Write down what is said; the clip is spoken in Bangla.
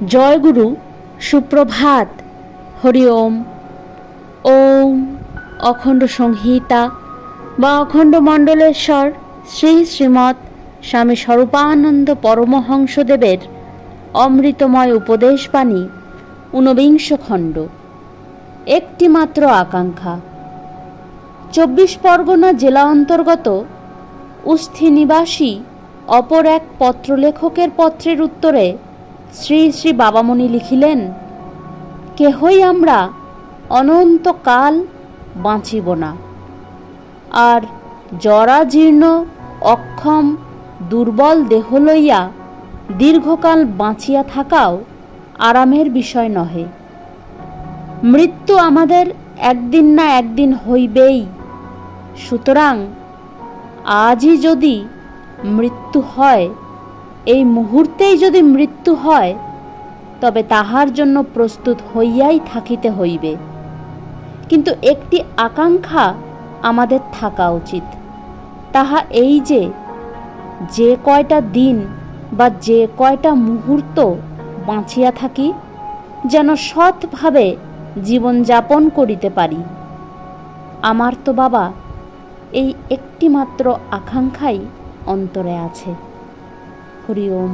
জয় গুরু, সুপ্রভাত। হরি ওম। ওম অখণ্ড সংহিতা বা অখণ্ড মণ্ডলেশ্বর শ্রী শ্রীমৎ স্বামী স্বরূপানন্দ পরমহংসদেবের অমৃতময় উপদেশবাণী ঊনবিংশ খণ্ড। একটি মাত্র আকাঙ্ক্ষা। ২৪ পরগনা জেলা অন্তর্গত উস্থি নিবাসী অপর এক পত্রলেখকের পত্রের উত্তরে শ্রী শ্রী বাবামণি লিখিলেন, কেহই আমরা অনন্তকাল বাঁচিব না, আর জরাজীর্ণ অক্ষম দুর্বল দেহ লইয়া দীর্ঘকাল বাঁচিয়া থাকাও আরামের বিষয় নহে। মৃত্যু আমাদের একদিন না একদিন হইবেই। সুতরাং আজই যদি মৃত্যু হয়, এই মুহূর্তেই যদি মৃত্যু হয়, তবে তাহার জন্য প্রস্তুত হইয়াই থাকিতে হইবে। কিন্তু একটি আকাঙ্ক্ষা আমাদের থাকা উচিত। তাহা এই যে কয়টা দিন বা যে কয়টা মুহূর্ত বাঁচিয়া থাকি, যেন সৎভাবে জীবনযাপন করিতে পারি। আমার তো বাবা এই একটি মাত্র আকাঙ্ক্ষাই অন্তরে আছে। হরি ওম।